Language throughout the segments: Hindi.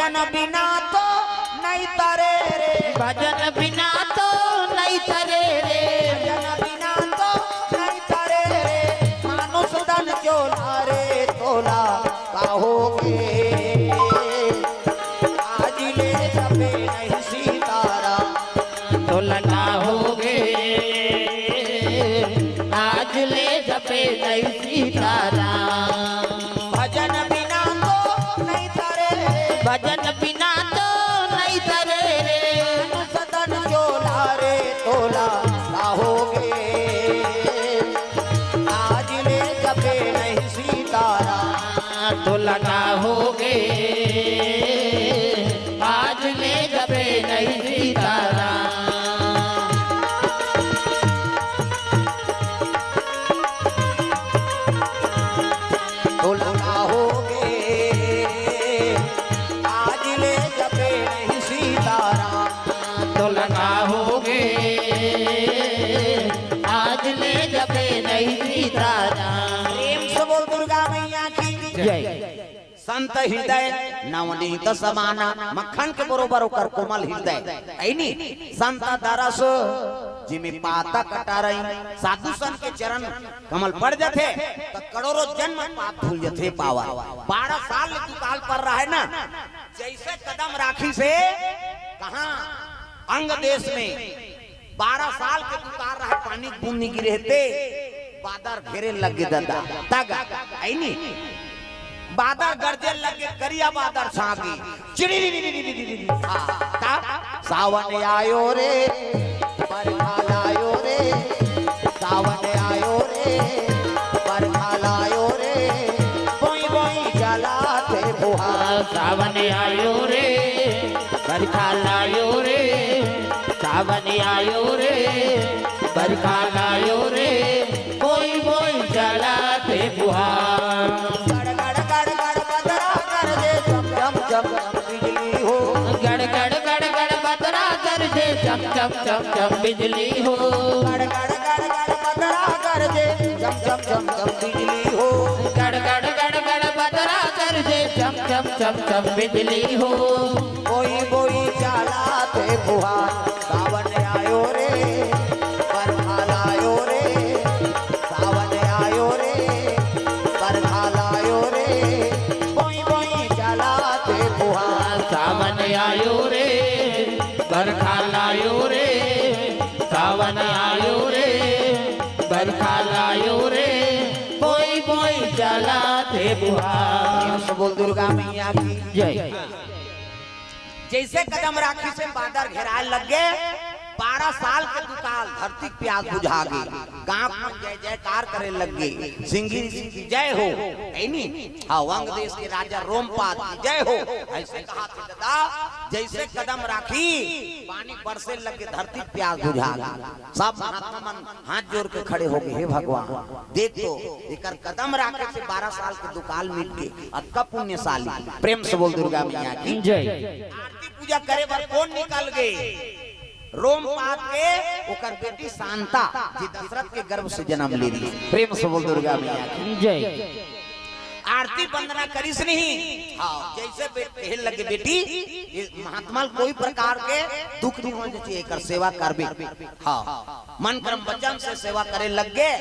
भजन बिना तो नहीं तरे रे, भजन बिना तो नहीं तरे रे, भजन बिना तो नहीं तरे रे, मानुष तन चोला रे तोला कहोगे, आज ले जपे नहीं सीतारा तोला कहोगे, आज ले जपे नहीं सीताराम। भजन बिना तो नहीं तरे रे, भजन बिना तो नहीं तरे रे, सदन चोला रे तोला कहोगे, आज ले जपे नहीं सीतारा तोला कहोगे, आज ले जपे नहीं सीताराम। तोला कहोगे, आज ले जपे नहीं सीतारा तोला कहोगे, आज ले जपे नहीं सीताराम। प्रेम से बोल दुर्गा मैया की जय। संत हृदय नवनीत समाना, मक्खन के बरोबर होकर कोमल हृदय ऐनी संत दरस जिमे पाता कटा रही, साधु संत के चरण कमल पड़ जाते तो करोड़ों जन्म पाप भूल जाते पावा। 12 साल तू काल पर रहा है ना, जैसे कदम राखी से कहा अंग देश में 12 साल के तू कार रहा, पानी बूंद नहीं गिरे थे, बादर घेरे लगे दादा तग ऐनी बादर गरजे लगे, करिया बादर छागी चिड़ी सावन आयो रे, बरखा लायो रे, सावन आयो रे, बरखा लायो रे, बोई बोई जलाते फुहार, सावन आयो रे, बरखा लायो रे, सावन आयो रे, बरखा लायो रे, कोई बोई जलाते फुहार। जब बिजली हो, गड़ गड़ गड़ गड़ बदरा गरजे, चम चम चम चम बिजली हो, गड़ गड़ गड़ गड़ बदरा गरजे, चम चम चम चम बिजली हो, गड़ गड़ गड़ गड़ बदरा गरजे, चम चम चम चम बिजली हो, कोई कोई चलाते फुहार, सावन आयो रे, बरखा लायो रे, सावन आयो रे, बरखा लायो रे, कोई कोई चलाते फुहार, सावन आयो रे, बरखा लायो रे, सावन आयो रे, बरखा लायो रे, कोई कोई चलाते फुहार। बोल दुर्गा मैया की जय। जैसे कदम राखी से बादर घेराए लग गए, 12 साल के दुकाल धरती प्यास बुझा गई, गांव में जय जयकार करे लग गए, सिंगी ऋषि की जय हो ऐनी, वंग देश के राजा रोमपाद की जय हो, ऐसे कहा थे दादा। जैसे कदम राखी पानी बरसे लगे, धरती प्यास बुझा गई, सब महात्मा मन हाथ जोड़ के खड़े हो गए, हे भगवान देख तो एकर कदम राखे से 12 साल के दुकाल मिट के अतका पुण्यशाली। प्रेम से बोल दुर्गा मैया की जय। आरती पूजा करे बर कौन निकल गए, रोमपाद के ओकर बेटी शांता जी दशरथ के गर्भ से जन्म ले ली। प्रेम से बोल दुर्गा मैया की जय। आरती वंदना करिस नहीं, जैसे कहने लगे बेटी महात्मा कोई प्रकार के दुख नहीं होने चाहिए, एकर सेवा करबे, मन कर्म वचन से सेवा करे लग गए,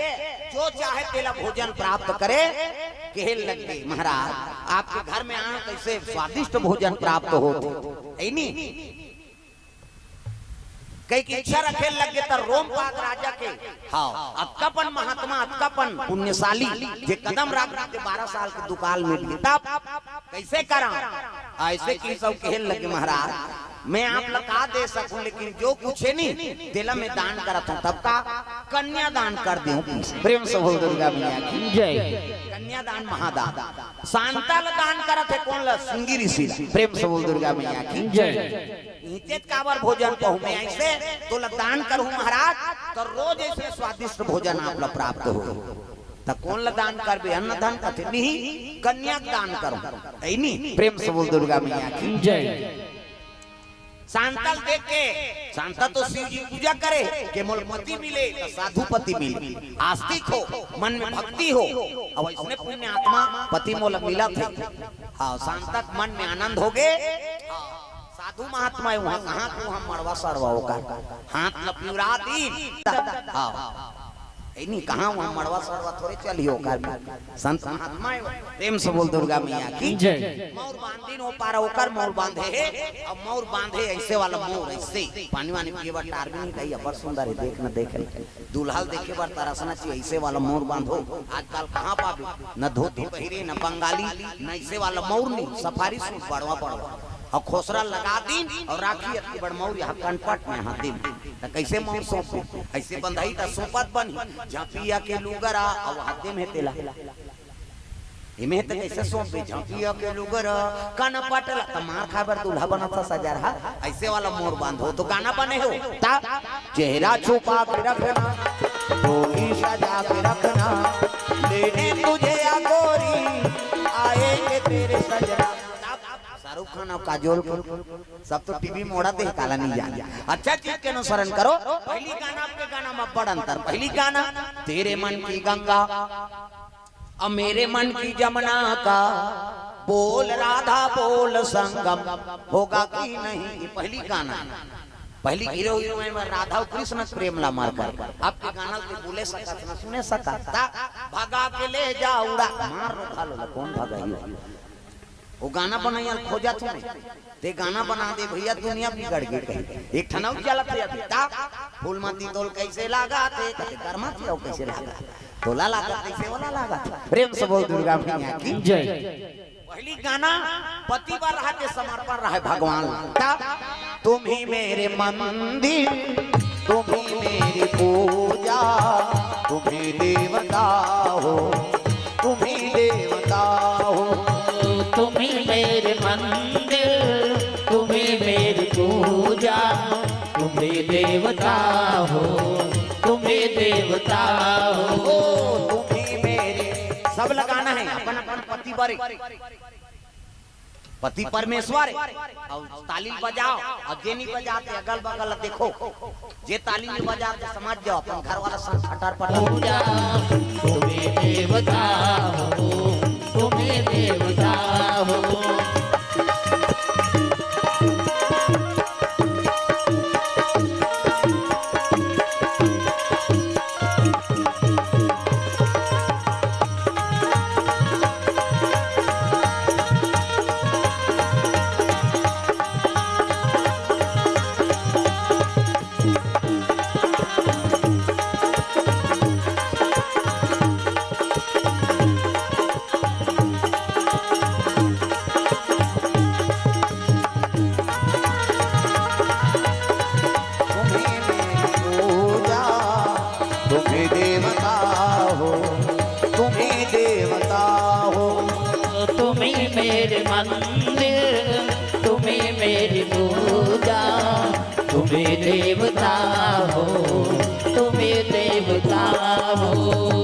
जो चाहे तेला भोजन प्राप्त करे। कहने लगे महाराज आपके घर में आना कैसे स्वादिष्ट भोजन प्राप्त हो, ऐनी कई की इच्छा रखे लगे तो रोमपाद राजा के अक्कापन महात्मा अक्कापन पुण्यशाली जे कदम राख के 12 साल के दुकाल मिट गए, तब कैसे करा ऐसे की सब कहने लगे महाराज मैं आप लगा दे सकूं, लेकिन जो कुछ है नहीं दिला में दान करत हूं, तब का कन्या दान कर दूं। प्रेम से बोल दुर्गा मैया की जय। कन्या दान महादान, शांताल दान करत है कौन ला सिंगी ऋषि। प्रेम से बोल दुर्गा मैया की जय। इज्जत काबर भोजन कहूं मैं ऐसे तो दान करूं महाराज, तो रोज ऐसे स्वादिष्ट भोजन आप ला प्राप्त हो, तो कौन ला दान करबे, अन्न दान करते नहीं कन्या दान करो ऐनी। प्रेम से बोल दुर्गा मैया की जय। शांतल देख के शांता तो शिव जी पूजा करे के मोल पति मिले तो साधुपति मिले, आस्तिक हो मन में भक्ति हो, और इसने पुण्य आत्मा पति मोल मिला थे। हाँ शांता मन में आनंद हो गए साधु महात्मा है वहाँ कहाँ को हम मड़वा सरवा होकर हाथ लपिउरा दीन नहीं कहाँ वहाँ मड़वा सरवा थोड़े चली होकर संत महात्मा है प्रेम से बोल दुर्गा मैया की जय। मोर बांधीन हो पारा होकर मोर बांधे है अब मोर बांधे ऐसे वाला मोर ऐसे पानी वानी पिए बार टार भी नहीं कही अबर सुंदर है देख न देख दुल्हाल देखे बार तरसना चाहिए ऐसे वाला मोर बांधो आजकल कहाँ पावे न धोती पहिरे न बंगाली न ऐसे वाला मोर नहीं सफारी सूट पड़वा पड़वा और खोसरा लगा दी और राखी अति बड़ मोर यहाँ कनपट में यहाँ दिन तो कैसे मोर सौंपे ऐसे बंधाई तो सोपत बनी झापिया के लुगरा और हाथे में तेला इमे तो कैसे सौंपे झापिया के लुगरा कनपट तो मार खाबर दूल्हा बना था सजा रहा ऐसे वाला मोर बांधो तो गाना बने हो ता चेहरा छुपा के रखना डोली सजा के रखना लेने तुझे या गोरी आएंगे तेरे सजना शाहरुख खान और काजोल सब तो टीवी मोड़ा दे काला नहीं जान अच्छा चीज के अनुसरण करो पहली गाना पे गाना में बड़ अंतर पहली गाना तेरे मन की गंगा और मेरे मन की जमुना का बोल राधा बोल संगम होगा कि नहीं पहली गाना पहली हीरो हीरोइन में राधा और कृष्ण प्रेम ला मार कर आपके गाना के बोले सकत न सुने सकत भगा के ले जा उड़ा मार खा लो कौन भगा वो गाना बनाया खोजा तूने ते गाना बना दे भैया दुनिया बिगड़ गई कहीं एक ठनौ चलत है अभी ता फूल माती तोल कैसे लगा थे कर्मा थी कैसे लगा तोला लगा कैसे वाला लगा प्रेम से बोल दुर्गा मैया की जय। पहली गाना पति पर रहा के समर्पण रहा भगवान ता तुम ही मेरे मंदिर तुम ही मेरी पूजा तुम ही देवता हो तुम ही देवता हो तुम्ही मेरे मंदिर तुम्ही मेरी पूजा तुम्ही देवता हो तुम्ही देवता हो तुम्ही मेरे सब लगाना है अपन अपन पति पर पति परमेश्वर और ताली बजाओ और जे नहीं बजाते अगल बगल देखो जे ताली नहीं बजाते समझ जाओ अपन घर वाला संग खटर पटर पूजा तुम्ही देवता हो तुम्ही देवता हो मेरे मंदिर तुम्हें मेरी पूजा तुम्हें देवता हो तुम्हें देवता हो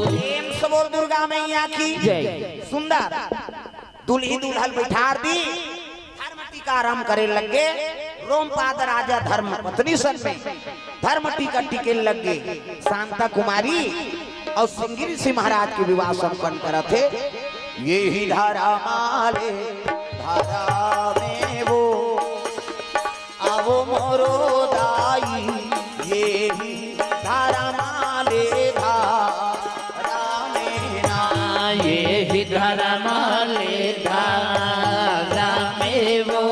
प्रेम से बोल दुर्गा मैया की जय। सुंदर दुल्ही दुल्हन बैठार दी धर्म टीका आराम करे लगे रोमपाद राजा धर्म पत्नी सन में धर्म टीका टिके लगे शांता कुमारी और सिंगिरी सिंह महाराज के विवाह संपन्न करा थे ये ही धारा माले धारा में वो आवो मोरो दाई ये ही धारा माले धारा में ना ये ही धारा माले धारा में वो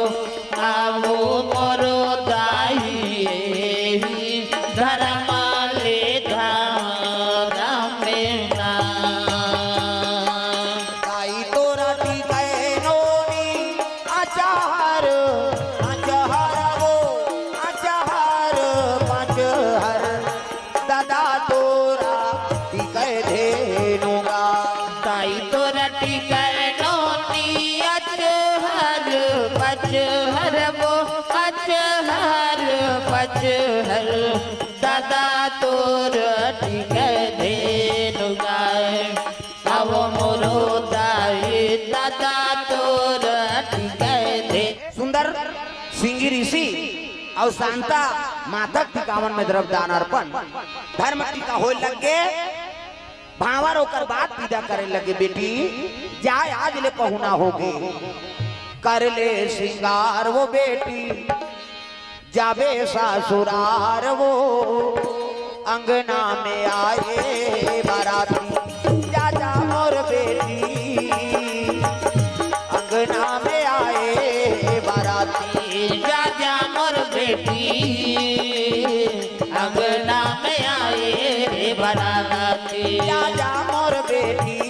आवो मोरो दाई ये ही धारा माले धारा में ना हर दादा तोर टिके धेनु गाय अब मोरो दाई दादा तोर टिके धे सुंदर सिंगी ऋषि और शांता माता टिकावन में द्रव्य दान अर्पण धर्म टीका हो लगे भावर होकर बात विदा करे लगे बेटी जाए आज ले पहुना होगी कर ले श्रृंगार वो बेटी जावे ससुरार वो अंगना में आए बाराती जा जा मोर बेटी अंगना में आए बाराती जा जा मोर बेटी अंगना में आए बाराती जा जा मोर बेटी